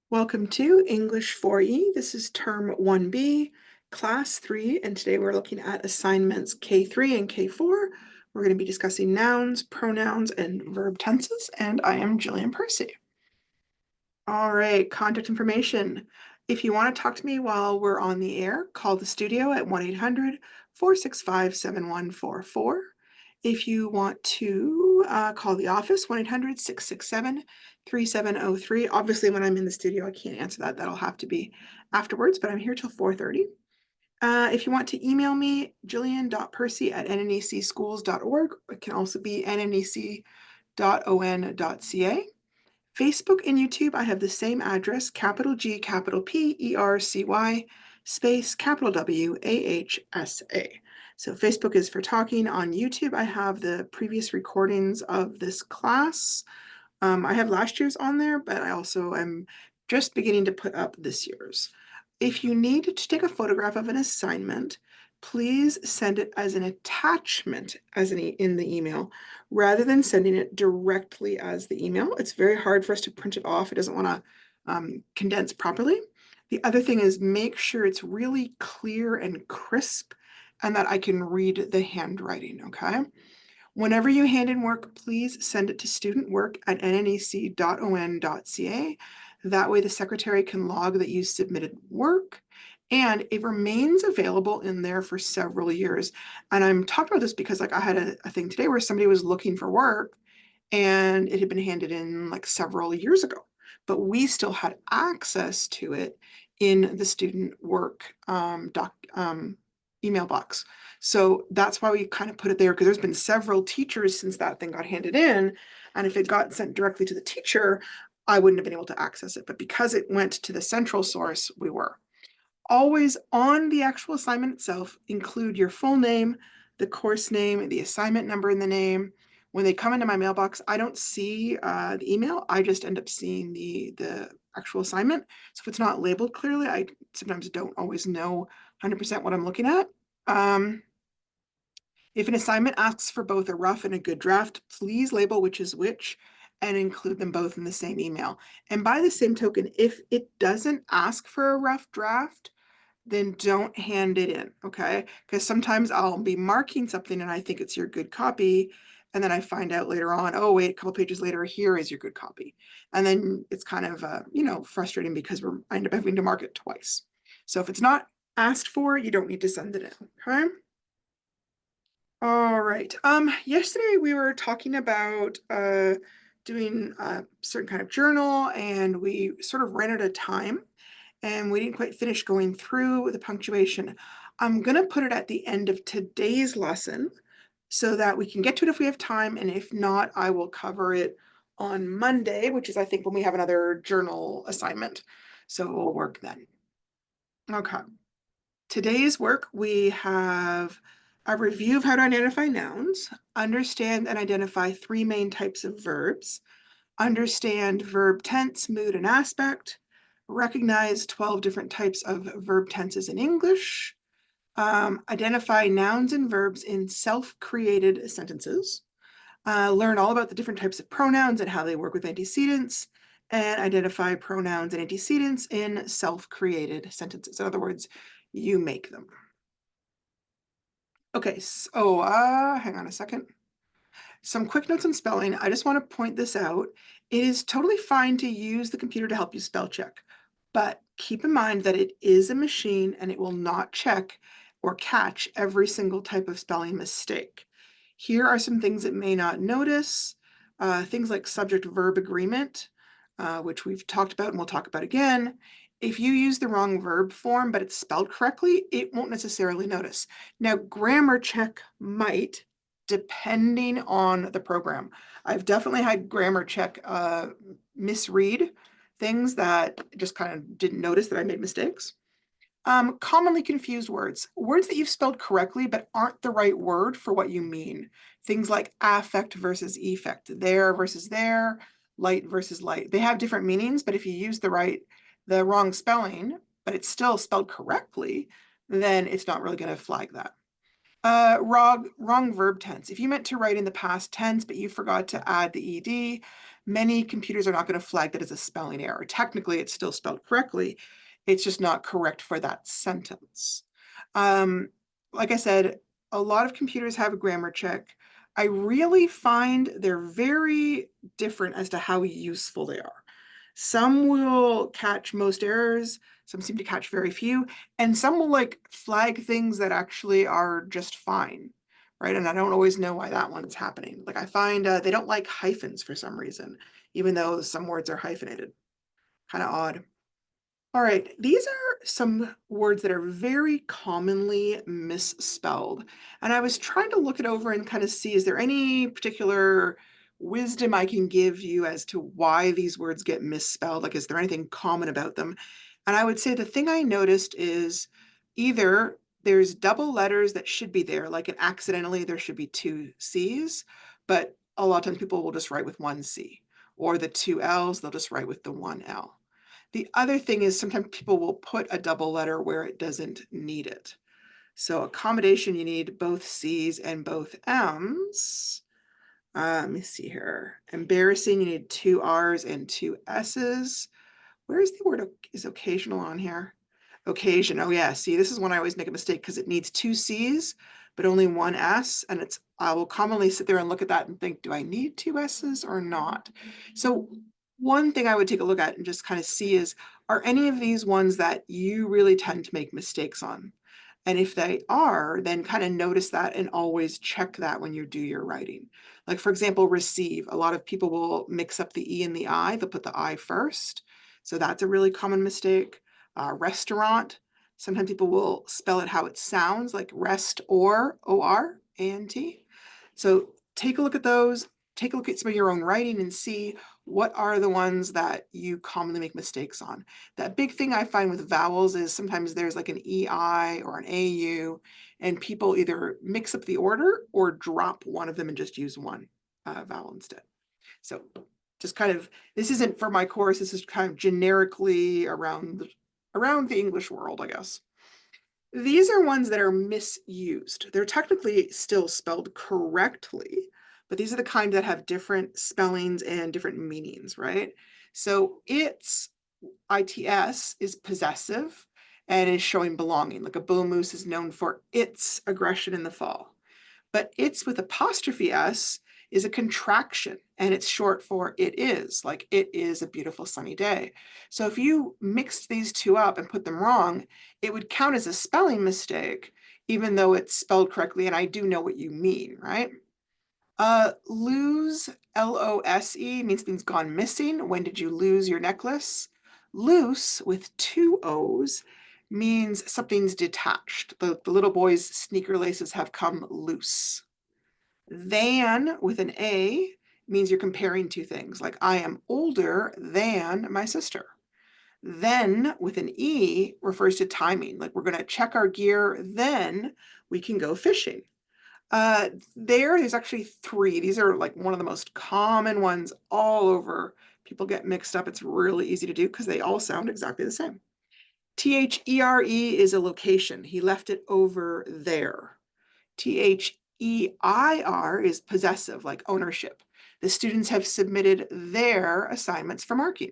Welcome to English 4E. This is term 1B, class 3, and today we're looking at assignments K3 and K4. We're going to be discussing nouns, pronouns, and verb tenses, and I am Jillian Percy. All right, contact information. If you want to talk to me while we're on the air, call the studio at 1-800-465-7144. If you want to call the office, 1-800-667-3703. Obviously, when I'm in the studio, I can't answer that. That'll have to be afterwards, but I'm here till 4:30. If you want to email me, jillian.percy@nnecschools.org. It can also be nnec.on.ca. Facebook and YouTube, I have the same address, capital G, capital P, ERCY, space, capital W, AHSA. So Facebook is for talking. On YouTube, I have the previous recordings of this class. I have last year's on there, but I also am just beginning to put up this year's. If you need to take a photograph of an assignment, please send it as an attachment in the email rather than sending it directly as the email. It's very hard for us to print it off. It doesn't want to condense properly. The other thing is make sure it's really clear and crisp and that I can read the handwriting, okay? Whenever you hand in work, please send it to studentwork@nnec.on.ca. That way the secretary can log that you submitted work and it remains available in there for several years. And I'm talking about this because I had a thing today where somebody was looking for work and it had been handed in several years ago, but we still had access to it in the student work email box. So that's why we kind of put it there, because there's been several teachers since that thing got handed in. And if it got sent directly to the teacher, I wouldn't have been able to access it. But because it went to the central source, we were. Always on the actual assignment itself, include your full name, the course name, the assignment number in the name. When they come into my mailbox, I don't see the email. I just end up seeing the actual assignment. So if it's not labeled clearly, I sometimes don't always know 100% what I'm looking at. If an assignment asks for both a rough and a good draft, please label which is which and include them both in the same email. And by the same token, if it doesn't ask for a rough draft, then don't hand it in, okay? Because sometimes I'll be marking something and I think it's your good copy. And then I find out later on, oh, wait, a couple pages later, here is your good copy. And then it's kind of, frustrating because I end up having to mark it twice. So if it's not asked for, you don't need to send it in, okay? All right. Yesterday we were talking about doing a certain kind of journal and we sort of ran out of time and we didn't quite finish going through the punctuation. I'm gonna put it at the end of today's lesson so that we can get to it if we have time, and if not, I will cover it on Monday, which is I think when we have another journal assignment. So we'll work then. Okay. Today's work, we have a review of how to identify nouns, understand and identify 3 main types of verbs, understand verb tense, mood, and aspect, recognize 12 different types of verb tenses in English, identify nouns and verbs in self-created sentences, learn all about the different types of pronouns and how they work with antecedents, and identify pronouns and antecedents in self-created sentences. In other words, you make them. Okay, so hang on a second. Some quick notes on spelling. I just want to point this out. It is totally fine to use the computer to help you spell check, but keep in mind that it is a machine and it will not check or catch every single type of spelling mistake. Here are some things it may not notice. Things like subject-verb agreement, which we've talked about and we'll talk about again. If you use the wrong verb form, but it's spelled correctly, it won't necessarily notice. Now, grammar check might, depending on the program. I've definitely had grammar check misread things that just kind of didn't notice that I made mistakes. Commonly confused words. Words that you've spelled correctly but aren't the right word for what you mean. Things like affect versus effect, there versus there, light versus light. They have different meanings, but if you use the wrong spelling, but it's still spelled correctly, then it's not really going to flag that. Wrong verb tense. If you meant to write in the past tense, but you forgot to add the ed, many computers are not going to flag that as a spelling error. Technically, it's still spelled correctly. It's just not correct for that sentence. Like I said, a lot of computers have a grammar check. I really find they're very different as to how useful they are. Some will catch most errors, some seem to catch very few, and some will like flag things that actually are just fine, right? And I don't always know why that one's happening. Like I find they don't like hyphens for some reason, even though some words are hyphenated. Kind of odd. All right, these are some words that are very commonly misspelled. And I was trying to look it over and kind of see, is there any particular wisdom I can give you as to why these words get misspelled? Like, is there anything common about them? And I would say the thing I noticed is either there's double letters that should be there, like accidentally there should be two C's, but a lot of times people will just write with one C, or the two L's, they'll just write with the one L. The other thing is sometimes people will put a double letter where it doesn't need it. So accommodation, you need both C's and both M's. Let me see here. Embarrassing, you need two R's and two S's. Where's the word is occasional on here? Occasion. Oh yeah, see, this is when I always make a mistake because it needs two C's, but only one S. And I will commonly sit there and look at that and think, do I need two S's or not? So one thing I would take a look at and just kind of see is, are any of these ones that you really tend to make mistakes on? And if they are, then kind of notice that and always check that when you do your writing. Like for example, receive. A lot of people will mix up the E and the I. They'll put the I first. So that's a really common mistake. Restaurant. Sometimes people will spell it how it sounds, like rest or O-R-A-N-T. So take a look at those. Take a look at some of your own writing and see what are the ones that you commonly make mistakes on. That big thing I find with vowels is sometimes there's like an EI or an AU, and people either mix up the order or drop one of them and just use one vowel instead. So just kind of, this isn't for my course, this is kind of generically around the English world, I guess. These are ones that are misused. They're technically still spelled correctly, but these are the kind that have different spellings and different meanings, right? So its is possessive and is showing belonging. Like a bull moose is known for its aggression in the fall. But its with apostrophe S is a contraction and it's short for it is, like it is a beautiful sunny day. So if you mixed these two up and put them wrong, it would count as a spelling mistake, even though it's spelled correctly and I do know what you mean, right? Lose, L-O-S-E, means gone missing. When did you lose your necklace? Loose with two O's means something's detached. The little boy's sneaker laces have come loose. Than with an A means you're comparing two things, like I am older than my sister. Then with an E refers to timing, like we're going to check our gear, then we can go fishing. There's actually three. These are like one of the most common ones all over. People get mixed up. It's really easy to do because they all sound exactly the same. THERE is a location. He left it over there. THEIR is possessive, like ownership. The students have submitted their assignments for marking.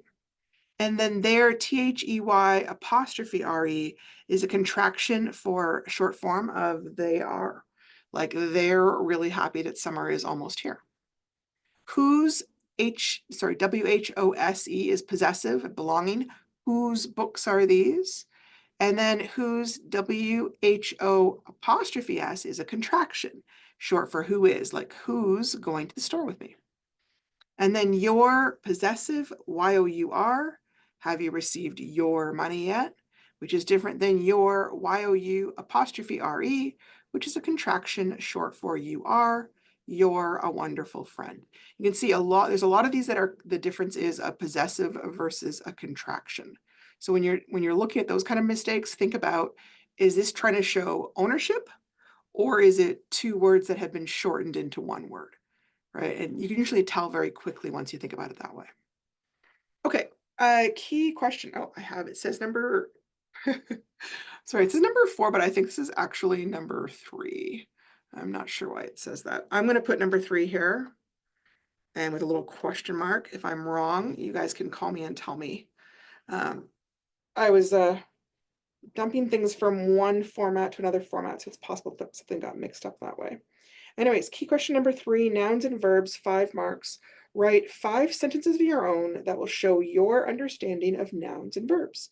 And then their THEY apostrophe RE is a contraction for short form of they are. Like they're really happy that summer is almost here. Whose WHOSE is possessive, belonging. Whose books are these? And then whose WHO apostrophe S is a contraction, short for who is, like who's going to the store with me. And then your possessive, YOUR, have you received your money yet? Which is different than your YOU apostrophe RE, which is a contraction short for you are, you're a wonderful friend. You can see there's a lot of these that are, the difference is a possessive versus a contraction. So when you're looking at those kind of mistakes, think about, is this trying to show ownership or is it two words that have been shortened into one word? Right? And you can usually tell very quickly once you think about it that way. Okay, key question. Oh, I have, it says number, sorry, it says number 4, but I think this is actually number 3. I'm not sure why it says that. I'm going to put number 3 here. and with a little question mark. If I'm wrong, you guys can call me and tell me. I was dumping things from one format to another format, so it's possible that something got mixed up that way. Anyways, key question number 3, nouns and verbs, 5 marks. Write 5 sentences of your own that will show your understanding of nouns and verbs.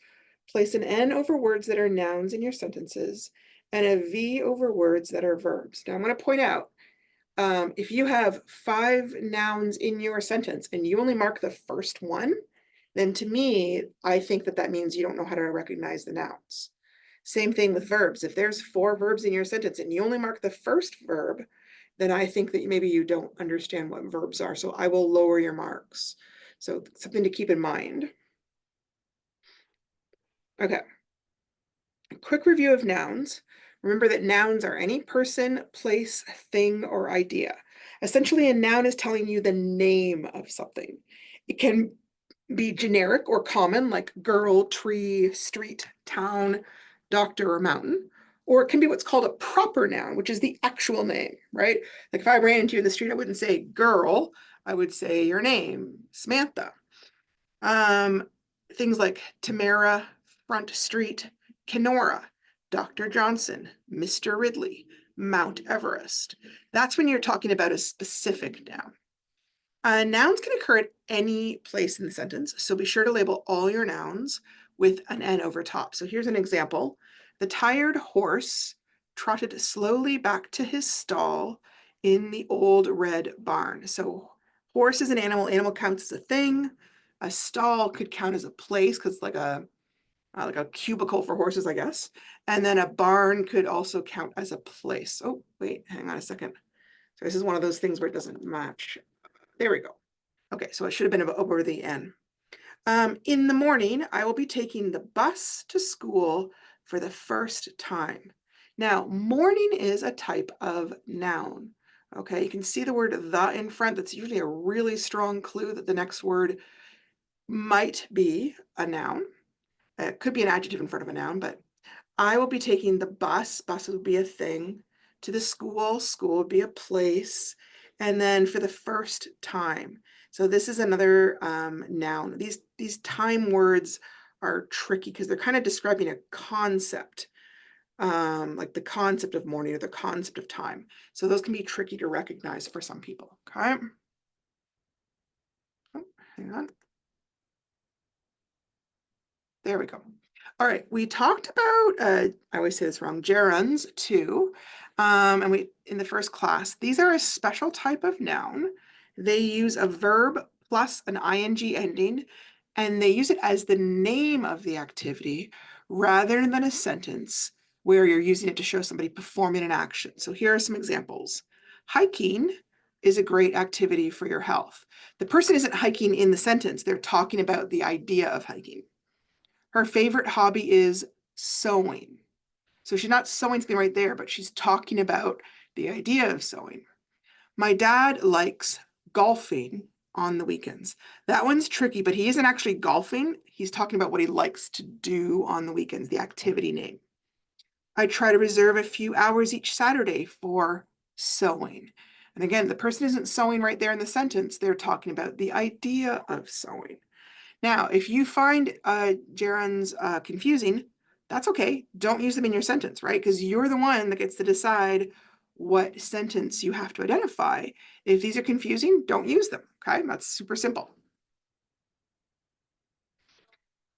Place an N over words that are nouns in your sentences and a V over words that are verbs. Now I'm going to point out, if you have 5 nouns in your sentence and you only mark the first one, then to me, I think that means you don't know how to recognize the nouns. Same thing with verbs. If there's 4 verbs in your sentence and you only mark the first verb, then I think that maybe you don't understand what verbs are. So I will lower your marks. So something to keep in mind. Okay. A quick review of nouns. Remember that nouns are any person, place, thing, or idea. Essentially, a noun is telling you the name of something. It can be generic or common, like girl, tree, street, town, doctor, or mountain. Or it can be what's called a proper noun, which is the actual name, right? Like if I ran into you in the street, I wouldn't say girl, I would say your name, Samantha. Things like Tamara, Front Street, Kenora, Dr. Johnson, Mr. Ridley, Mount Everest. That's when you're talking about a specific noun. Nouns can occur at any place in the sentence, so be sure to label all your nouns with an N over top. So here's an example. The tired horse trotted slowly back to his stall in the old red barn. So horse is an animal. Animal counts as a thing. A stall could count as a place because like a cubicle for horses, I guess. And then a barn could also count as a place. Oh, wait, hang on a second. So this is one of those things where it doesn't match. There we go. Okay, so it should have been over the N. In the morning, I will be taking the bus to school for the first time. Now, morning is a type of noun. Okay, you can see the word the in front. That's usually a really strong clue that the next word might be a noun. It could be an adjective in front of a noun, but I will be taking the bus. Bus would be a thing. To the school. School would be a place. And then for the first time. So this is another noun. These time words are tricky because they're kind of describing a concept, like the concept of morning or the concept of time. So those can be tricky to recognize for some people. Okay. Oh, hang on. There we go. All right, we talked about, I always say this wrong, gerunds too. And we in the first class, these are a special type of noun. They use a verb plus an ing ending, and they use it as the name of the activity rather than a sentence where you're using it to show somebody performing an action. So here are some examples. Hiking is a great activity for your health. The person isn't hiking in the sentence, they're talking about the idea of hiking. Her favorite hobby is sewing. So she's not sewing something right there, but she's talking about the idea of sewing. My dad likes golfing on the weekends. That one's tricky, but he isn't actually golfing. He's talking about what he likes to do on the weekends, the activity name. I try to reserve a few hours each Saturday for sewing. And again, the person isn't sewing right there in the sentence. They're talking about the idea of sewing. Now, if you find gerunds confusing, that's okay. Don't use them in your sentence, right? Because you're the one that gets to decide what sentence you have to identify. If these are confusing, don't use them, okay? That's super simple.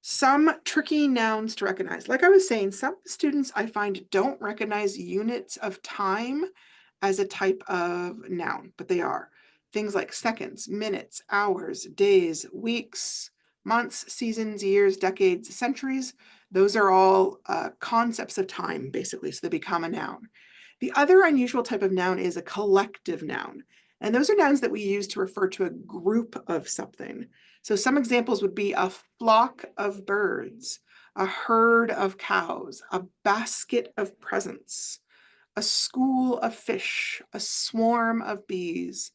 Some tricky nouns to recognize. Like I was saying, some students I find don't recognize units of time as a type of noun, but they are. Things like seconds, minutes, hours, days, weeks, months, seasons, years, decades, centuries. Those are all concepts of time, basically, so they become a noun. The other unusual type of noun is a collective noun. And those are nouns that we use to refer to a group of something. So some examples would be a flock of birds, a herd of cows, a basket of presents, a school of fish, a swarm of bees,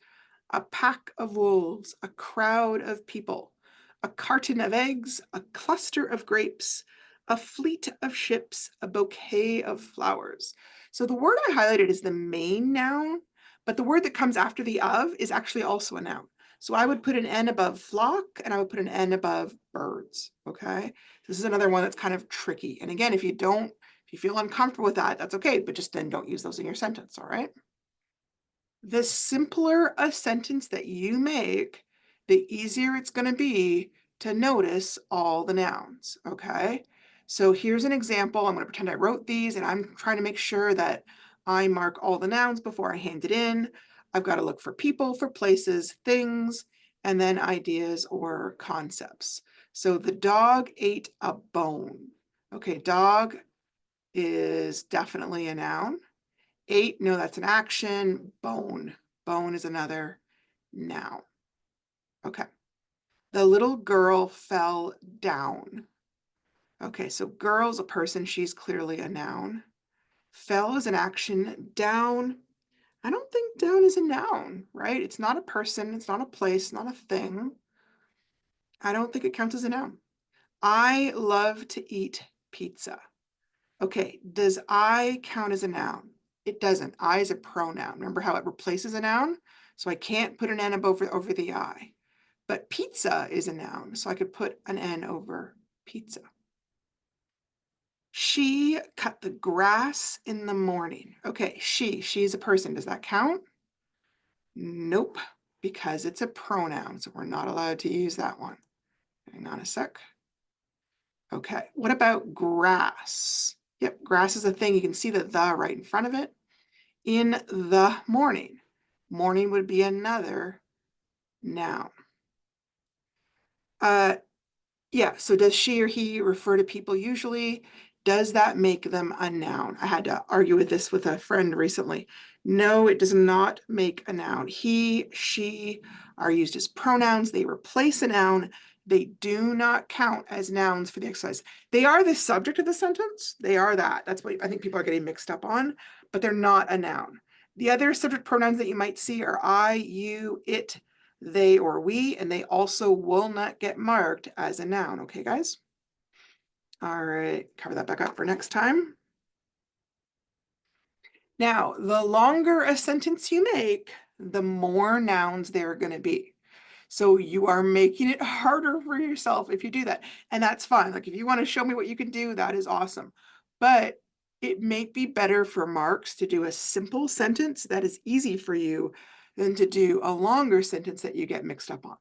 a pack of wolves, a crowd of people, a carton of eggs, a cluster of grapes, a fleet of ships, a bouquet of flowers. So the word I highlighted is the main noun, but the word that comes after the of is actually also a noun. So I would put an N above flock and I would put an N above birds, okay? This is another one that's kind of tricky. And again, if you feel uncomfortable with that, that's okay, but just then don't use those in your sentence, all right? The simpler a sentence that you make, the easier it's going to be to notice all the nouns, okay? So here's an example. I'm going to pretend I wrote these and I'm trying to make sure that I mark all the nouns before I hand it in. I've got to look for people, for places, things, and then ideas or concepts. So the dog ate a bone. Okay, dog is definitely a noun. Ate, no, that's an action. Bone. Bone is another noun. Okay. The little girl fell down. Okay, so girl's a person. She's clearly a noun. Fell is an action. Down, I don't think down is a noun, right? It's not a person. It's not a place, not a thing. I don't think it counts as a noun. I love to eat pizza. Okay, does I count as a noun? It doesn't. I is a pronoun. Remember how it replaces a noun? So I can't put an N over the I. But pizza is a noun, so I could put an N over pizza. She cut the grass in the morning. Okay, she's a person. Does that count? Nope, because it's a pronoun, so we're not allowed to use that one. Hang on a sec. Okay, what about grass? Yep, grass is a thing. You can see the right in front of it. In the morning. Morning would be another noun. Yeah, so does she or he refer to people usually? Does that make them a noun? I had to argue with this with a friend recently. No, it does not make a noun. He, she are used as pronouns. They replace a noun. They do not count as nouns for the exercise. They are the subject of the sentence. They are that. That's what I think people are getting mixed up on, but they're not a noun. The other subject pronouns that you might see are I, you, it, they, or we, and they also will not get marked as a noun. Okay, guys? All right, cover that back up for next time. Now, the longer a sentence you make, the more nouns there are going to be. So you are making it harder for yourself if you do that. And that's fine. Like if you want to show me what you can do, that is awesome. But it may be better for marks to do a simple sentence that is easy for you than to do a longer sentence that you get mixed up on.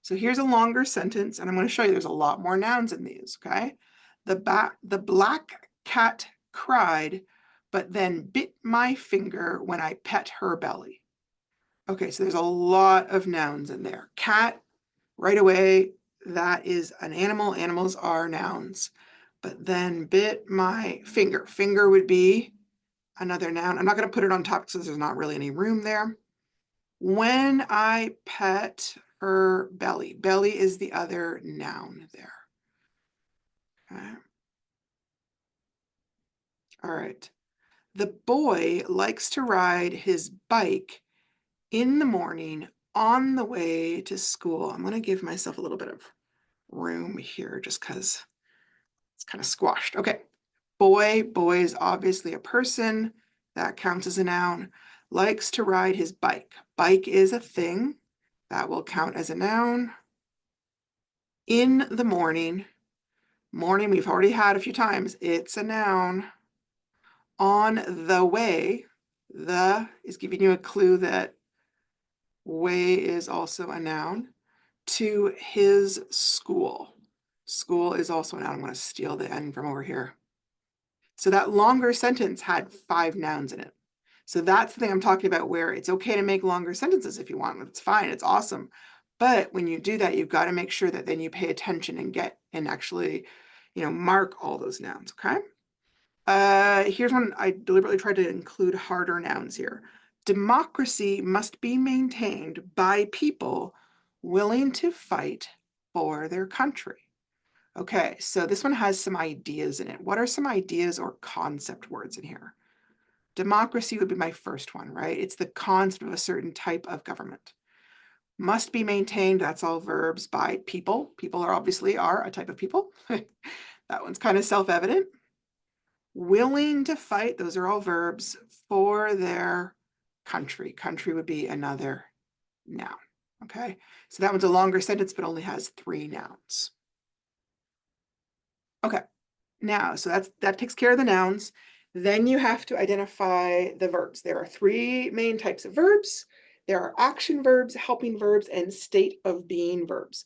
So here's a longer sentence, and I'm going to show you there's a lot more nouns in these, okay? The black cat cried, but then bit my finger when I pet her belly. Okay, so there's a lot of nouns in there. Cat, right away, that is an animal. Animals are nouns. But then bit my finger. Finger would be another noun. I'm not going to put it on top because there's not really any room there. When I pet her belly. Belly is the other noun there. Okay. All right. The boy likes to ride his bike in the morning on the way to school. I'm going to give myself a little bit of room here just because it's kind of squashed. Okay. Boy is obviously a person. That counts as a noun. Likes to ride his bike. Bike is a thing. That will count as a noun. In the morning. Morning, we've already had a few times. It's a noun. On the way. The is giving you a clue that way is also a noun. To his school. School is also a noun. I'm going to steal the N from over here. So that longer sentence had 5 nouns in it. So that's the thing I'm talking about, where it's okay to make longer sentences if you want. It's fine. It's awesome. But when you do that, you've got to make sure that then you pay attention and actually, mark all those nouns. Okay. Here's one I deliberately tried to include harder nouns here. Democracy must be maintained by people willing to fight for their country. Okay, so this one has some ideas in it. What are some ideas or concept words in here? Democracy would be my first one, right? It's the concept of a certain type of government. Must be maintained, that's all verbs, by people. People are obviously a type of people. That one's kind of self-evident. Willing to fight, those are all verbs, for their country. Country would be another noun, okay? Okay, so that one's a longer sentence, but only has 3 nouns. Okay, now, so that takes care of the nouns. Then you have to identify the verbs. There are 3 main types of verbs. There are action verbs, helping verbs, and state of being verbs.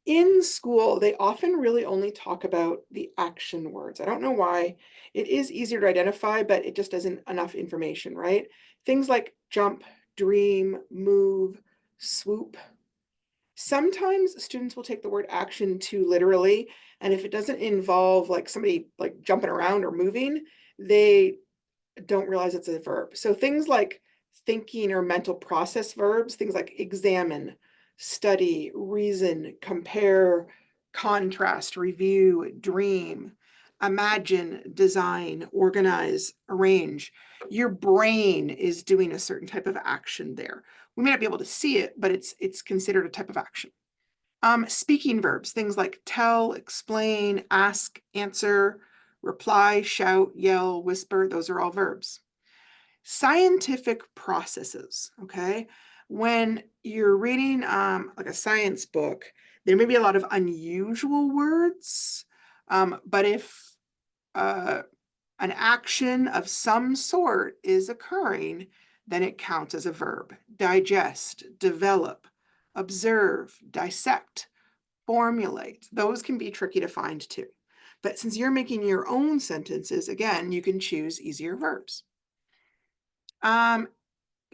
In school, they often really only talk about the action words. I don't know why. It is easier to identify, but it just isn't enough information, right? Things like jump, dream, move, swoop. Sometimes students will take the word action too literally, and if it doesn't involve like somebody like jumping around or moving, they don't realize it's a verb. So things like thinking or mental process verbs, things like examine, study, reason, compare, contrast, review, dream, imagine, design, organize, arrange. Your brain is doing a certain type of action there. We may not be able to see it, but it's considered a type of action. Speaking verbs, things like tell, explain, ask, answer, reply, shout, yell, whisper, those are all verbs. Scientific processes, okay? When you're reading like a science book, there may be a lot of unusual words, but if an action of some sort is occurring, then it counts as a verb. Digest, develop, observe, dissect, formulate. Those can be tricky to find too. But since you're making your own sentences, again, you can choose easier verbs.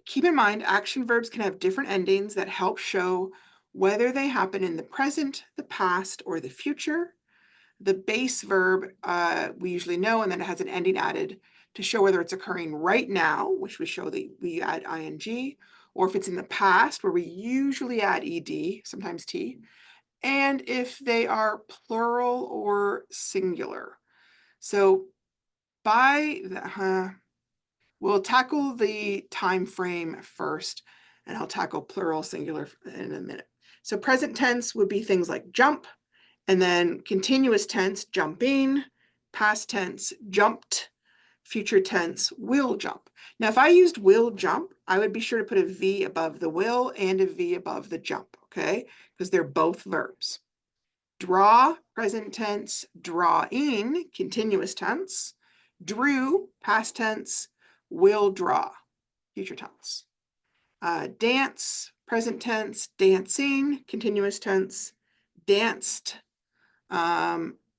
Keep in mind, action verbs can have different endings that help show whether they happen in the present, the past, or the future. The base verb we usually know, and then it has an ending added to show whether it's occurring right now, which we show that we add ing, or if it's in the past, where we usually add ed, sometimes t, and if they are plural or singular. So we'll tackle the time frame first, and I'll tackle plural singular in a minute. So present tense would be things like jump, and then continuous tense, jumping, past tense, jumped, future tense, will jump. Now, if I used will jump, I would be sure to put a V above the will and a V above the jump, okay? Because they're both verbs. Draw, present tense, drawing, continuous tense. Drew, past tense, will draw, future tense. Dance, present tense, dancing, continuous tense. Danced,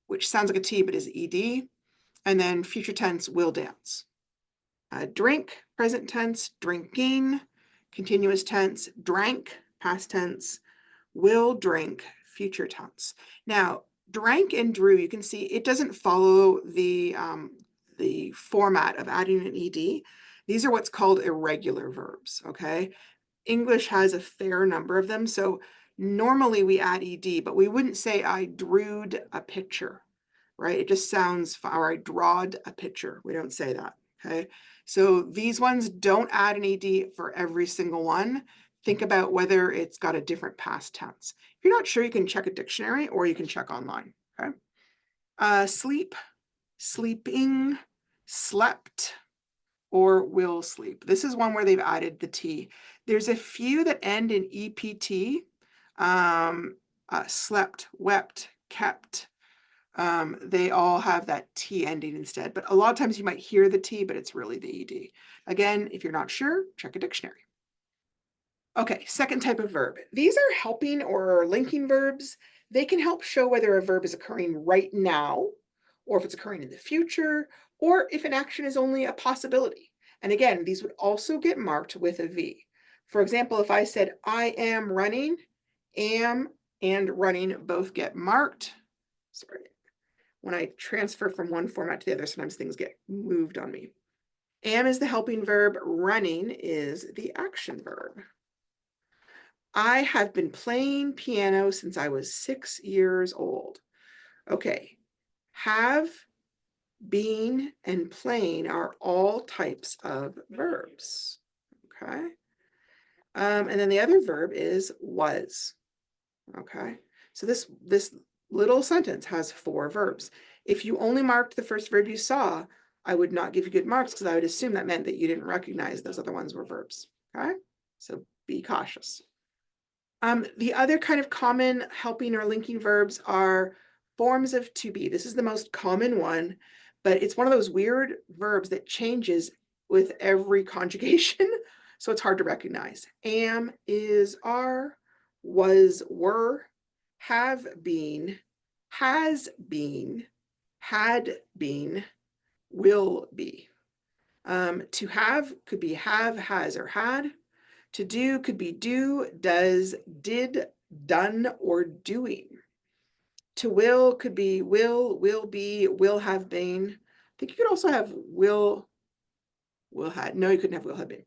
which sounds like a T but is ed. And then future tense, will dance. Drink, present tense, drinking, continuous tense. Drank, past tense, will drink, future tense. Now, drank and drew, you can see it doesn't follow the format of adding an ed. These are what's called irregular verbs, okay? English has a fair number of them, so normally we add ed, but we wouldn't say I drewed a picture, right? It just sounds, or I drawed a picture. We don't say that, okay? So these ones don't add an ed for every single one. Think about whether it's got a different past tense. If you're not sure, you can check a dictionary or you can check online, okay? Sleep, sleeping, slept, or will sleep. This is one where they've added the T. There's a few that end in EPT, slept, wept, kept. They all have that T ending instead, but a lot of times you might hear the T, but it's really the ED. Again, if you're not sure, check a dictionary. Okay, second type of verb. These are helping or linking verbs. They can help show whether a verb is occurring right now, or if it's occurring in the future, or if an action is only a possibility. And again, these would also get marked with a V. For example, if I said, I am running, am and running both get marked. Sorry. When I transfer from one format to the other, sometimes things get moved on me. Am is the helping verb, running is the action verb. I have been playing piano since I was 6 years old. Okay, have, been, and playing are all types of verbs. Okay. And then the other verb is was. Okay. So this little sentence has 4 verbs. If you only marked the first verb you saw, I would not give you good marks because I would assume that meant that you didn't recognize those other ones were verbs. Okay. So be cautious. The other kind of common helping or linking verbs are forms of to be. This is the most common one, but it's one of those weird verbs that changes with every conjugation, so it's hard to recognize. Am, is, are, was, were, have been, has been, had been, will be. To have could be have, has, or had. To do could be do, does, did, done, or doing. To will could be will be, will have been. I think you could also have will had. No, you couldn't have will have been.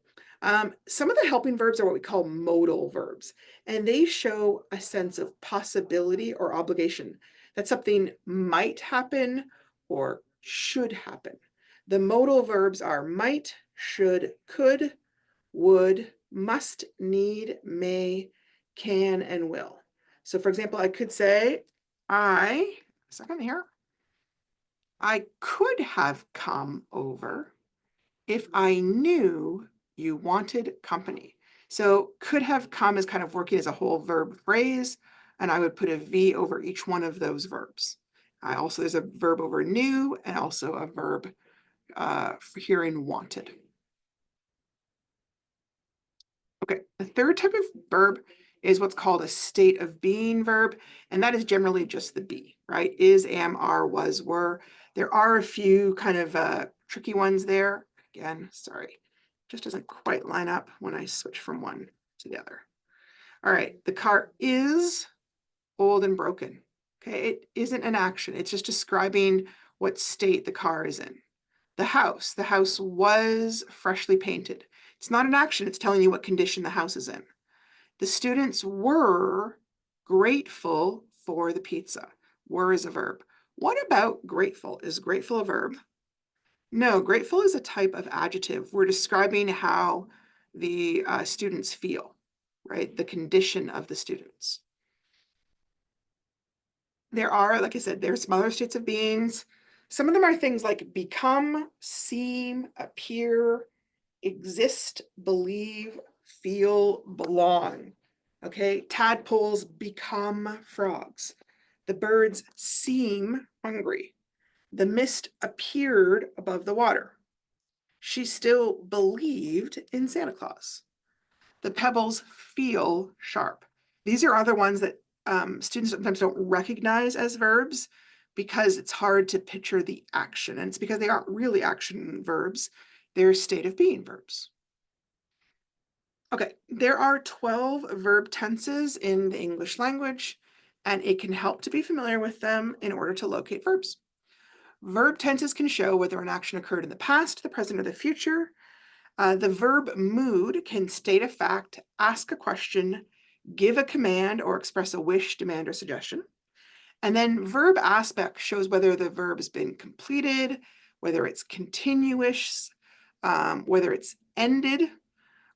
Some of the helping verbs are what we call modal verbs, and they show a sense of possibility or obligation that something might happen or should happen. The modal verbs are might, should, could, would, must, need, may, can, and will. So for example, I could say, I could have come over if I knew you wanted company. So could have come is kind of working as a whole verb phrase, and I would put a V over each one of those verbs. There's a verb over knew and also a verb for here in wanted. Okay, the third type of verb is what's called a state of being verb, and that is generally just the be, right? Is, am, are, was, were. There are a few kind of tricky ones there. Again, sorry, just doesn't quite line up when I switch from one to the other. All right, the car is old and broken. Okay, it isn't an action. It's just describing what state the car is in. The house was freshly painted. It's not an action, it's telling you what condition the house is in. The students were grateful for the pizza. Were is a verb. What about grateful? Is grateful a verb? No, grateful is a type of adjective. We're describing how the students feel, right? The condition of the students. There are, like I said, there's some other states of beings. Some of them are things like become, seem, appear, exist, believe, feel, belong. Okay, tadpoles become frogs. The birds seem hungry. The mist appeared above the water. She still believed in Santa Claus. The pebbles feel sharp. These are other ones that students sometimes don't recognize as verbs because it's hard to picture the action. And it's because they aren't really action verbs. They're state of being verbs. Okay, there are 12 verb tenses in the English language, and it can help to be familiar with them in order to locate verbs. Verb tenses can show whether an action occurred in the past, the present, or the future. The verb mood can state a fact, ask a question, give a command, or express a wish, demand, or suggestion. And then verb aspect shows whether the verb has been completed, whether it's continuous, whether it's ended,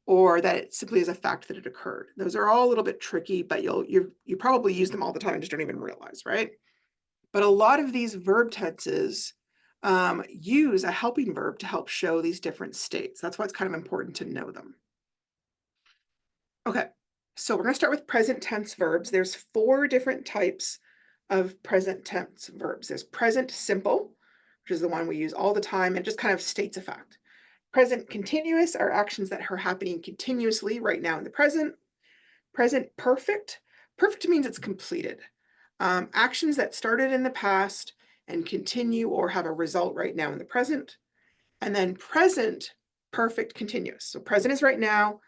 or that it simply is a fact that it occurred. Those are all a little bit tricky, but you probably use them all the time and just don't even realize, right? But a lot of these verb tenses use a helping verb to help show these different states. That's why it's kind of important to know them. Okay, so we're going to start with present tense verbs. There's 4 different types of present tense verbs. There's present simple, which is the one we use all the time and just kind of states a fact. Present continuous are actions that are happening continuously right now in the present. Present perfect. Perfect means it's completed. Actions that started in the past and continue or have a result right now in the present. And then present perfect continuous. So present is right now,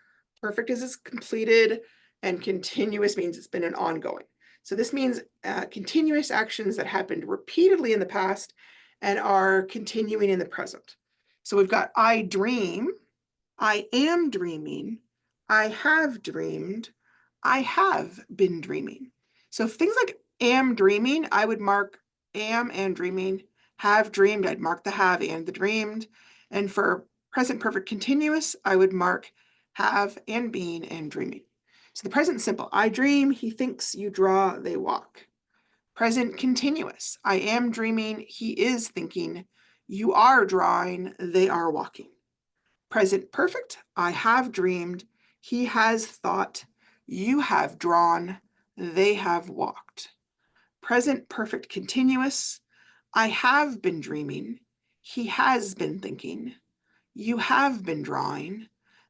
perfect is completed, and continuous means it's been an ongoing. So this means continuous actions that happened repeatedly in the past and are continuing in the present. So we've got I dream, I am dreaming, I have dreamed, I have been dreaming. So things like am dreaming, I would mark am and dreaming. Have dreamed, I'd mark the have and the dreamed. And for present perfect continuous, I would mark have and been and dreaming. So the present simple, I dream, he thinks, you draw, they walk. Present continuous, I am dreaming, he is thinking, you are drawing, they are walking. Present perfect, I have dreamed, he has thought, You have drawn, they have walked. Present perfect continuous, I have been dreaming, he has been thinking, you have been drawing,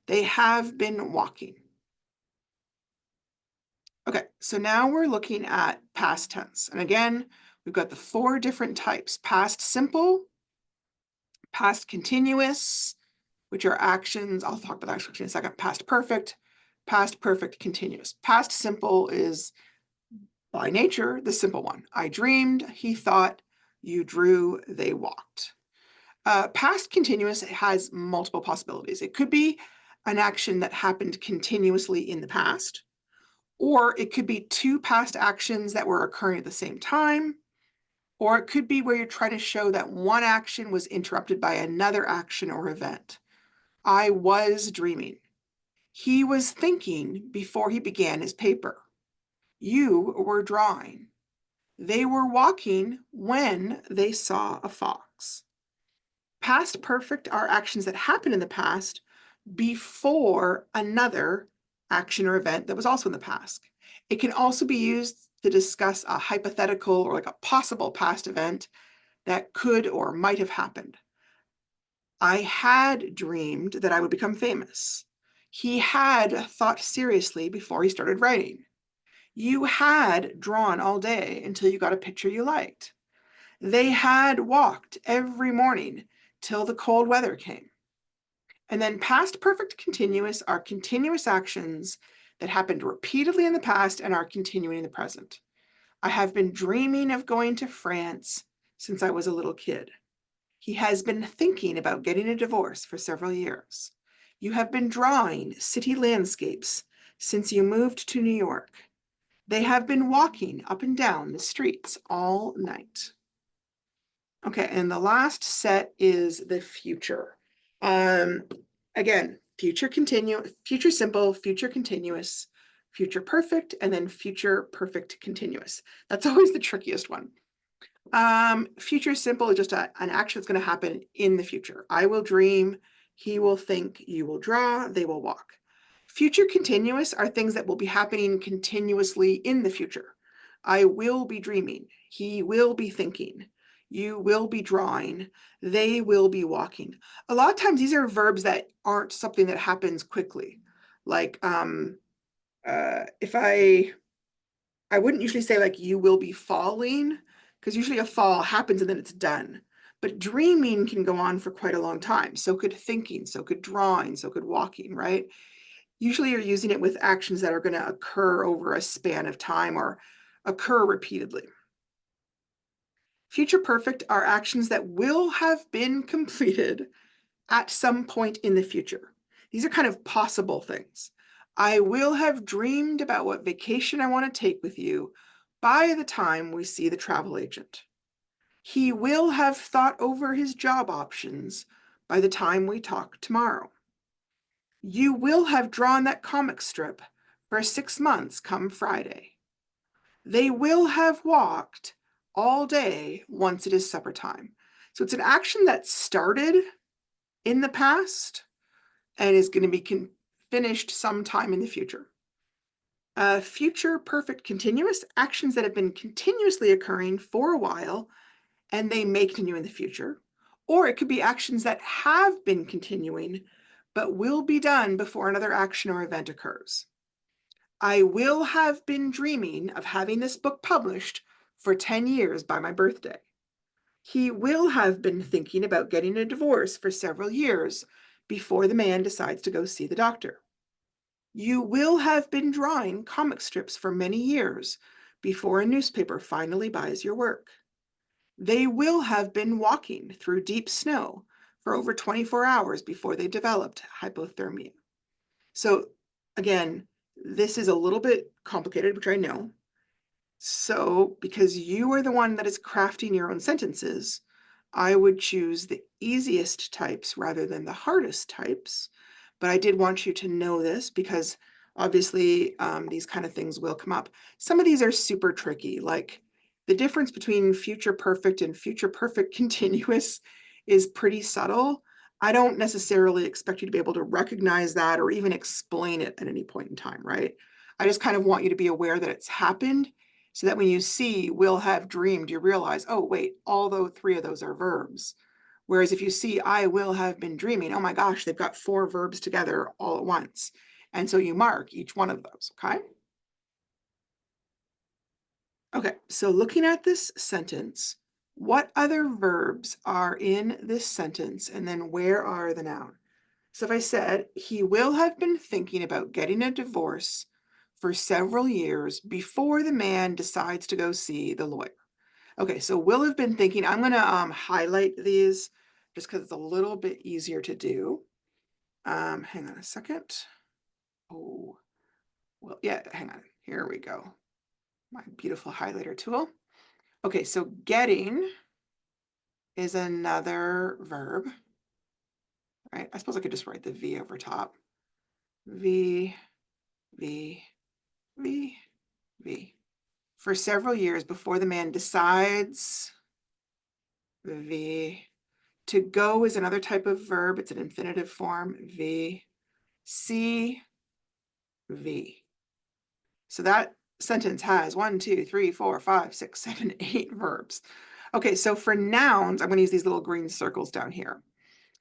they have been walking. Okay, so now we're looking at past tense. And again, we've got the 4 different types: past simple, past continuous, which are actions. I'll talk about that in a second. Past perfect continuous. Past simple is by nature the simple one. I dreamed, he thought, you drew, they walked. Past continuous has multiple possibilities. It could be an action that happened continuously in the past, or it could be 2 past actions that were occurring at the same time, or it could be where you're trying to show that one action was interrupted by another action or event. I was dreaming. He was thinking before he began his paper. You were drawing. They were walking when they saw a fox. Past perfect are actions that happened in the past before another action or event that was also in the past. It can also be used to discuss a hypothetical or like a possible past event that could or might have happened. I had dreamed that I would become famous. He had thought seriously before he started writing. You had drawn all day until you got a picture you liked. They had walked every morning till the cold weather came. And then past perfect continuous are continuous actions that happened repeatedly in the past and are continuing in the present. I have been dreaming of going to France since I was a little kid. He has been thinking about getting a divorce for several years. You have been drawing city landscapes since you moved to New York. They have been walking up and down the streets all night. Okay, and the last set is the future. Again, future simple, future continuous, future perfect, and then future perfect continuous. That's always the trickiest one. Future simple is just an action that's going to happen in the future. I will dream, he will think, you will draw, they will walk. Future continuous are things that will be happening continuously in the future. I will be dreaming, he will be thinking, you will be drawing, they will be walking. A lot of times these are verbs that aren't something that happens quickly. Like if I wouldn't usually say like you will be falling, because usually a fall happens and then it's done. But dreaming can go on for quite a long time. So could thinking, so could drawing, so could walking, right? Usually you're using it with actions that are going to occur over a span of time or occur repeatedly. Future perfect are actions that will have been completed at some point in the future. These are kind of possible things. I will have dreamed about what vacation I want to take with you by the time we see the travel agent. He will have thought over his job options by the time we talk tomorrow. You will have drawn that comic strip for 6 months come Friday. They will have walked all day once it is supper time. So it's an action that started in the past and is going to be finished sometime in the future. Future perfect continuous, actions that have been continuously occurring for a while and they may continue in the future. Or it could be actions that have been continuing but will be done before another action or event occurs. I will have been dreaming of having this book published for 10 years by my birthday. He will have been thinking about getting a divorce for several years before the man decides to go see the doctor. You will have been drawing comic strips for many years before a newspaper finally buys your work. They will have been walking through deep snow for over 24 hours before they developed hypothermia. So again, this is a little bit complicated, which I know. So because you are the one that is crafting your own sentences, I would choose the easiest types rather than the hardest types. But I did want you to know this because obviously these kind of things will come up. Some of these are super tricky, like the difference between future perfect and future perfect continuous is pretty subtle. I don't necessarily expect you to be able to recognize that or even explain it at any point in time, right? I just kind of want you to be aware that it's happened so that when you see will have dreamed, you realize, oh, wait, although 3 of those are verbs. Whereas if you see I will have been dreaming, oh my gosh, they've got 4 verbs together all at once. And so you mark each one of those, okay? Okay, so looking at this sentence, what other verbs are in this sentence? And then where are the noun? So if I said, he will have been thinking about getting a divorce for several years before the man decides to go see the lawyer. Okay, so will have been thinking, I'm gonna highlight these just because it's a little bit easier to do. Hang on a second. Oh, well, yeah, hang on. Here we go. My beautiful highlighter tool. Okay, so getting is another verb, right? I suppose I could just write the V over top. V, V, V, V. For several years before the man decides, V. To go is another type of verb. It's an infinitive form, V. See, V. So that sentence has 1, 2, 3, 4, 5, 6, 7, 8 verbs. Okay, so for nouns, I'm going to use these little green circles down here.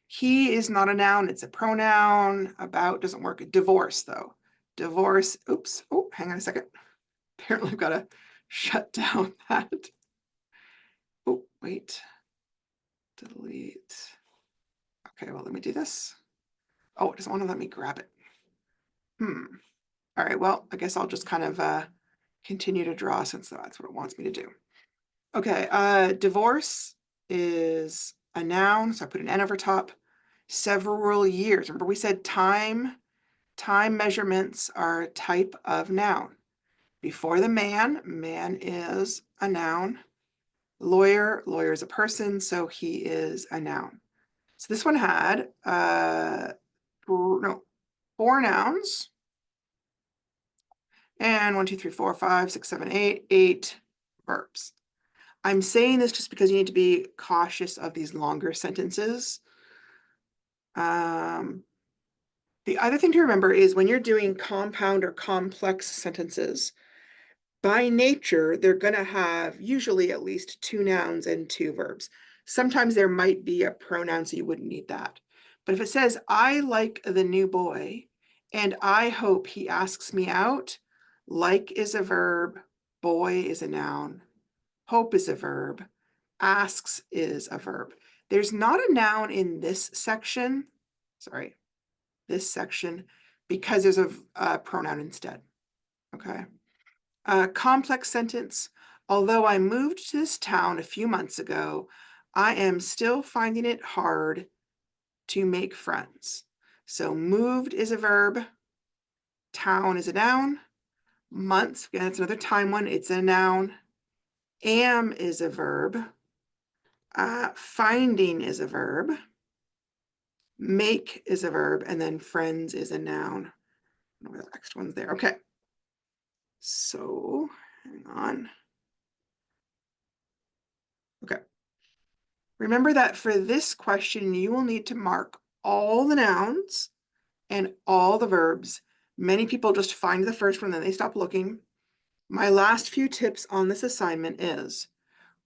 He is not a noun, it's a pronoun. About doesn't work. Divorce, though. Divorce, oops, oh, hang on a second. Apparently I've got to shut down that. Oh, wait. Delete. Okay, well, let me do this. Oh, it doesn't want to let me grab it. All right, well, I guess I'll just kind of continue to draw since that's what it wants me to do. Okay, divorce is a noun, so I put an N over top. Several years. Remember we said time measurements are a type of noun. Before the man is a noun. Lawyer is a person, so he is a noun. So this one had 4 nouns. And 1, 2, 3, 4, 5, 6, 7, 8, 8 verbs. I'm saying this just because you need to be cautious of these longer sentences. The other thing to remember is when you're doing compound or complex sentences, by nature, they're going to have usually at least 2 nouns and 2 verbs. Sometimes there might be a pronoun, so you wouldn't need that. But if it says, I like the new boy, and I hope he asks me out, like is a verb, boy is a noun, hope is a verb, asks is a verb. There's not a noun in this section, because there's a pronoun instead, okay? Complex sentence, although I moved to this town a few months ago, I am still finding it hard to make friends. So moved is a verb, town is a noun, months, again, it's another time one, it's a noun, am is a verb, finding is a verb, make is a verb, and then friends is a noun. I don't know where the next one's there. Okay. So hang on. Okay. Remember that for this question, you will need to mark all the nouns and all the verbs. Many people just find the first one, then they stop looking. My last few tips on this assignment is,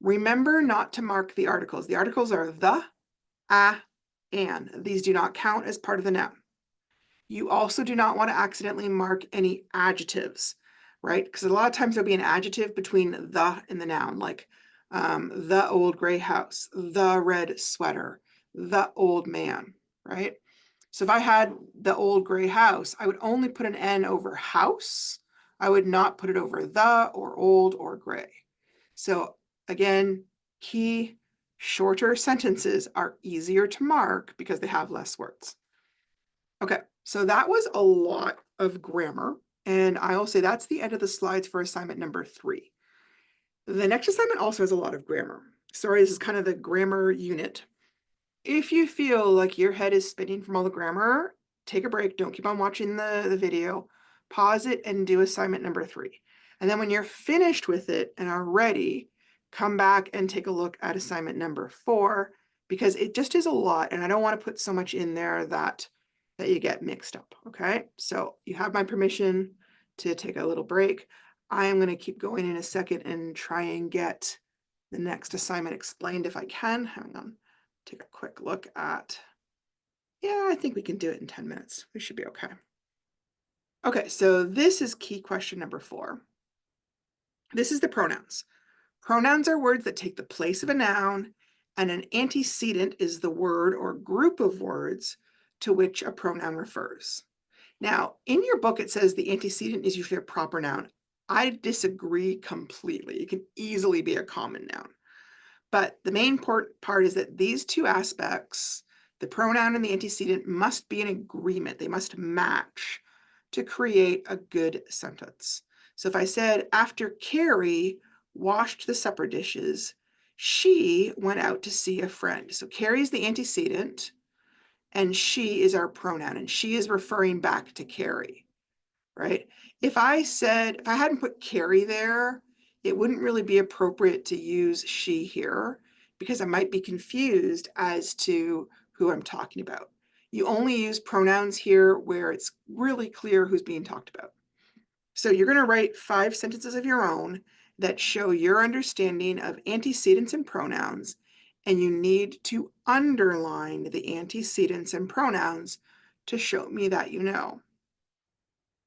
remember not to mark the articles. The articles are the, a, and. These do not count as part of the noun. You also do not want to accidentally mark any adjectives, right? Because a lot of times there'll be an adjective between the and the noun, like the old gray house, the red sweater, the old man, right? So if I had the old gray house, I would only put an N over house. I would not put it over the or old or gray. So again, key shorter sentences are easier to mark because they have less words. Okay, so that was a lot of grammar. And I will say that's the end of the slides for assignment number 3. The next assignment also has a lot of grammar. Sorry, this is kind of the grammar unit. If you feel like your head is spinning from all the grammar, take a break. Don't keep on watching the video. Pause it and do assignment number 3. And then when you're finished with it and are ready, come back and take a look at assignment number 4, because it just is a lot. And I don't want to put so much in there that you get mixed up. Okay, so you have my permission to take a little break. I am going to keep going in a second and try and get the next assignment explained if I can. Hang on, take a quick look at, yeah, I think we can do it in 10 minutes. We should be okay. Okay, so this is key question number 4. This is the pronouns. Pronouns are words that take the place of a noun, and an antecedent is the word or group of words to which a pronoun refers. Now, in your book, it says the antecedent is usually a proper noun. I disagree completely. It can easily be a common noun. But the main part is that these two aspects, the pronoun and the antecedent, must be in agreement. They must match to create a good sentence. So if I said, after Carrie washed the supper dishes, she went out to see a friend. So Carrie is the antecedent, and she is our pronoun, and she is referring back to Carrie, right? If I hadn't put Carrie there, it wouldn't really be appropriate to use she here because I might be confused as to who I'm talking about. You only use pronouns here where it's really clear who's being talked about. So you're going to write 5 sentences of your own that show your understanding of antecedents and pronouns, and you need to underline the antecedents and pronouns to show me that you know.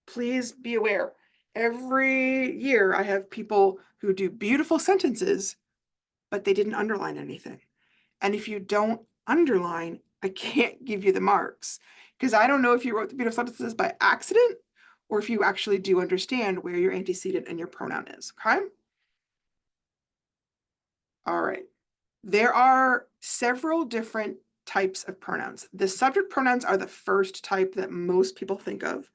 Please be aware, every year I have people who do beautiful sentences, but they didn't underline anything. And if you don't underline, I can't give you the marks because I don't know if you wrote the beautiful sentences by accident or if you actually do understand where your antecedent and your pronoun is, okay? All right. There are several different types of pronouns. The subject pronouns are the first type that most people think of,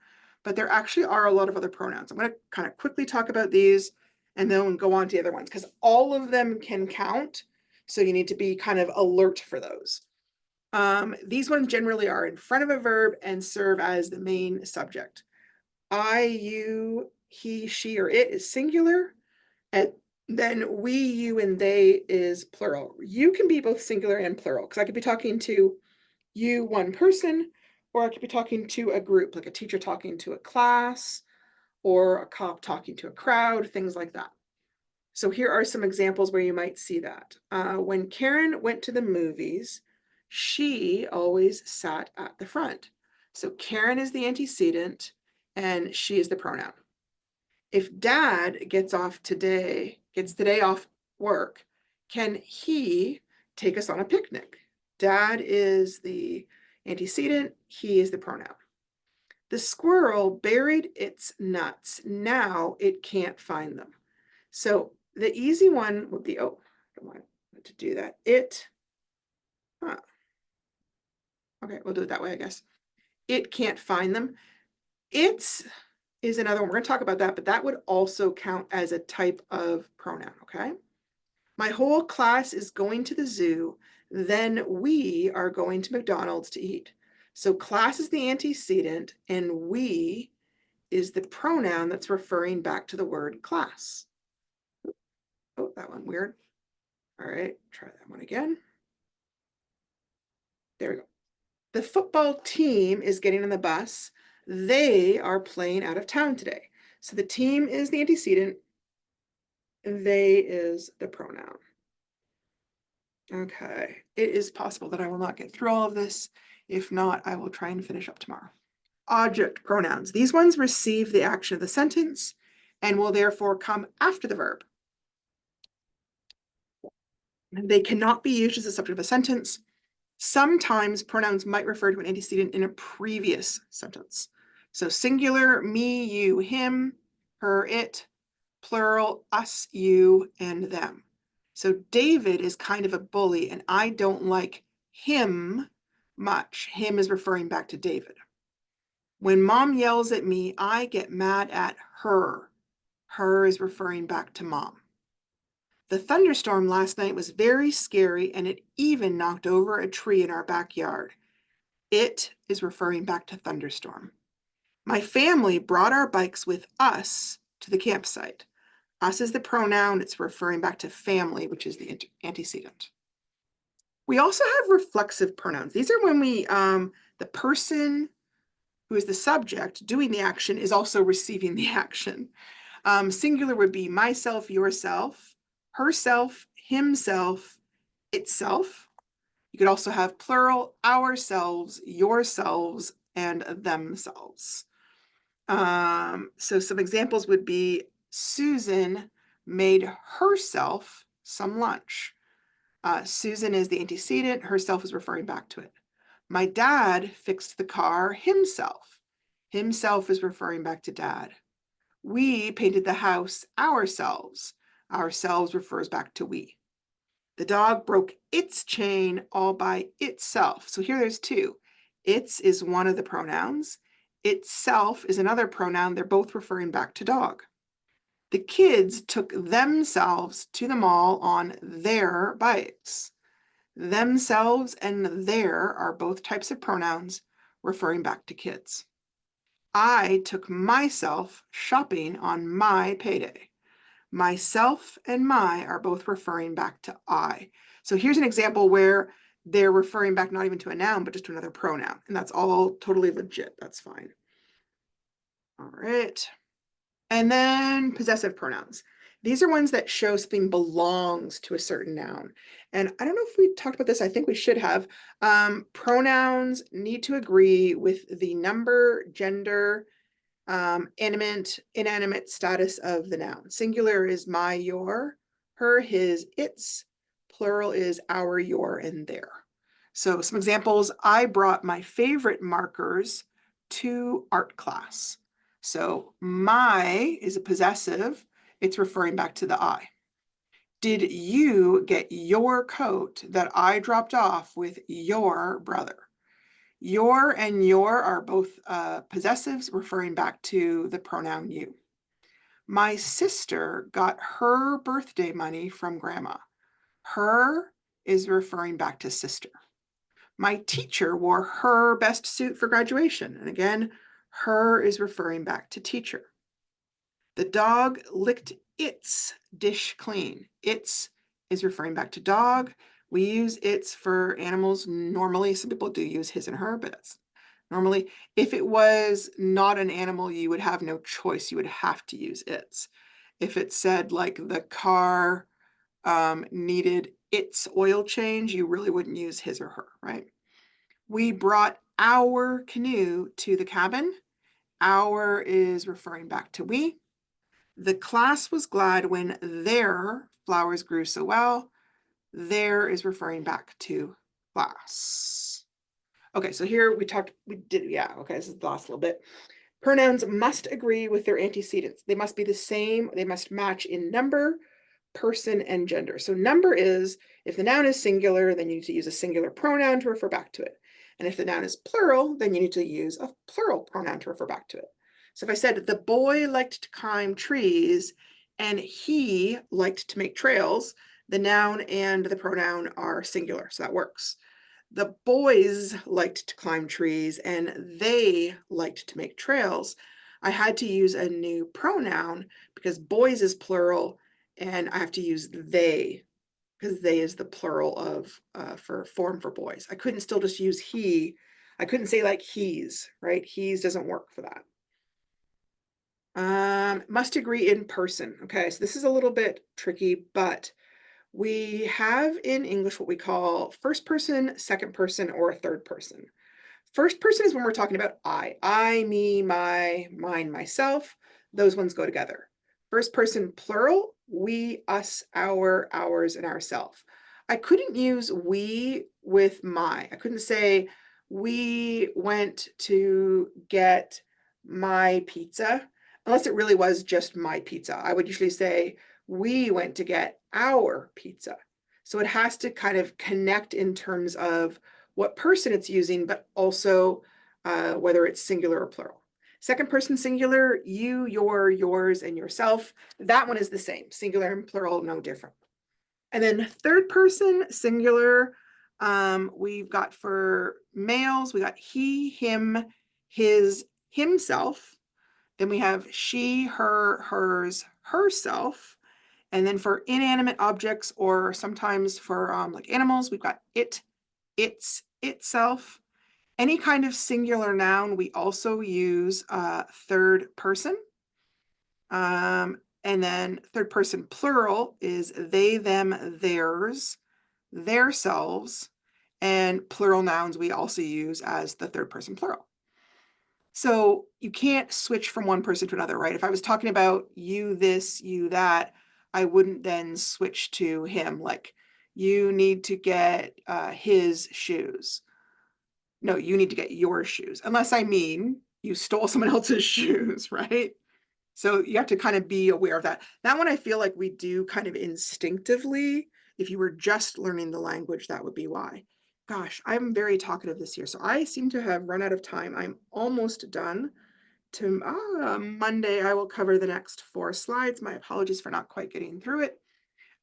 but there actually are a lot of other pronouns. I'm going to kind of quickly talk about these and then go on to the other ones because all of them can count. So you need to be kind of alert for those. These ones generally are in front of a verb and serve as the main subject. I, you, he, she, or it is singular. And then we, you, and they is plural. You can be both singular and plural because I could be talking to you, one person, or I could be talking to a group, like a teacher talking to a class, or a cop talking to a crowd, things like that. So here are some examples where you might see that. When Karen went to the movies, she always sat at the front. So Karen is the antecedent and she is the pronoun. If Dad gets today off work, can he take us on a picnic? Dad is the antecedent, he is the pronoun. The squirrel buried its nuts. Now it can't find them. So the easy one would be, oh, I don't want to do that. Okay, we'll do it that way, I guess. It can't find them. It's is another one. We're going to talk about that, but that would also count as a type of pronoun, okay? My whole class is going to the zoo. Then we are going to McDonald's to eat. So class is the antecedent and we is the pronoun that's referring back to the word class. Oh, that one weird. All right, try that one again. There we go. The football team is getting on the bus. They are playing out of town today. So the team is the antecedent. They is the pronoun. Okay, it is possible that I will not get through all of this. If not, I will try and finish up tomorrow. Object pronouns. These ones receive the action of the sentence and will therefore come after the verb. They cannot be used as a subject of a sentence. Sometimes pronouns might refer to an antecedent in a previous sentence. So singular, me, you, him, her, it, plural, us, you, and them. So David is kind of a bully and I don't like him much. Him is referring back to David. When mom yells at me, I get mad at her. Her is referring back to mom. The thunderstorm last night was very scary and it even knocked over a tree in our backyard. It is referring back to thunderstorm. My family brought our bikes with us to the campsite. Us is the pronoun. It's referring back to family, which is the antecedent. We also have reflexive pronouns. These are when the person who is the subject doing the action, is also receiving the action. Singular would be myself, yourself, herself, himself, itself. You could also have plural, ourselves, yourselves, and themselves. So some examples would be Susan made herself some lunch. Susan is the antecedent, herself is referring back to it. My dad fixed the car himself. Himself is referring back to dad. We painted the house ourselves. Ourselves refers back to we. The dog broke its chain all by itself. So here there's two. Its is one of the pronouns. Itself is another pronoun. They're both referring back to dog. The kids took themselves to the mall on their bikes. Themselves and their are both types of pronouns referring back to kids. I took myself shopping on my payday. Myself and my are both referring back to I. So here's an example where they're referring back not even to a noun, but just to another pronoun. And that's all totally legit. That's fine. All right. And then possessive pronouns. These are ones that show something belongs to a certain noun. And I don't know if we talked about this. I think we should have. Pronouns need to agree with the number, gender, animate, inanimate status of the noun. Singular is my, your, her, his, its. Plural is our, your, and their. So some examples, I brought my favorite markers to art class. So my is a possessive. It's referring back to the I. Did you get your coat that I dropped off with your brother? Your and your are both possessives referring back to the pronoun you. My sister got her birthday money from grandma. Her is referring back to sister. My teacher wore her best suit for graduation. And again, her is referring back to teacher. The dog licked its dish clean. Its is referring back to dog. We use its for animals normally. Some people do use his and her, but that's normally. If it was not an animal, you would have no choice. You would have to use its. If it said like the car needed its oil change, you really wouldn't use his or her, right? We brought our canoe to the cabin. Our is referring back to we. The class was glad when their flowers grew so well. Their is referring back to class. Okay, so here we did, okay, this is the last little bit. Pronouns must agree with their antecedents. They must be the same, they must match in number, person, and gender. So number is, if the noun is singular, then you need to use a singular pronoun to refer back to it. And if the noun is plural, then you need to use a plural pronoun to refer back to it. So if I said the boy liked to climb trees and he liked to make trails, the noun and the pronoun are singular, so that works. The boys liked to climb trees and they liked to make trails. I had to use a new pronoun because boys is plural and I have to use they because they is the plural of for form for boys. I couldn't still just use he. I couldn't say like he's, right? He's doesn't work for that. Must agree in person. Okay, so this is a little bit tricky, but we have in English what we call first person, second person, or a third person. First person is when we're talking about I, me, my, mine, myself. Those ones go together. First person plural, we, us, our, ours, and ourself. I couldn't use we with my. I couldn't say we went to get my pizza unless it really was just my pizza. I would usually say we went to get our pizza. So it has to kind of connect in terms of what person it's using, but also whether it's singular or plural. Second person singular, you, your, yours, and yourself. That one is the same. Singular and plural, no different. And then third person singular, we've got for males, we got he, him, his, himself. Then we have she, her, hers, herself. And then for inanimate objects, or sometimes for like animals, we've got it, its, itself. Any kind of singular noun, we also use third person. And then third person plural is they, them, theirs, their selves. And plural nouns we also use as the third person plural. So you can't switch from one person to another, right? If I was talking about you this, you that, I wouldn't then switch to him, like you need to get his shoes. No, you need to get your shoes, unless I mean you stole someone else's shoes, right? So you have to kind of be aware of that. That one I feel like we do kind of instinctively. If you were just learning the language, that would be why. Gosh, I'm very talkative this year, so I seem to have run out of time. I'm almost done. Monday, I will cover the next 4 slides. My apologies for not quite getting through it.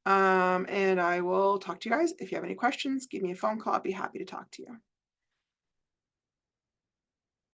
And I will talk to you guys. If you have any questions, give me a phone call. I'll be happy to talk to you.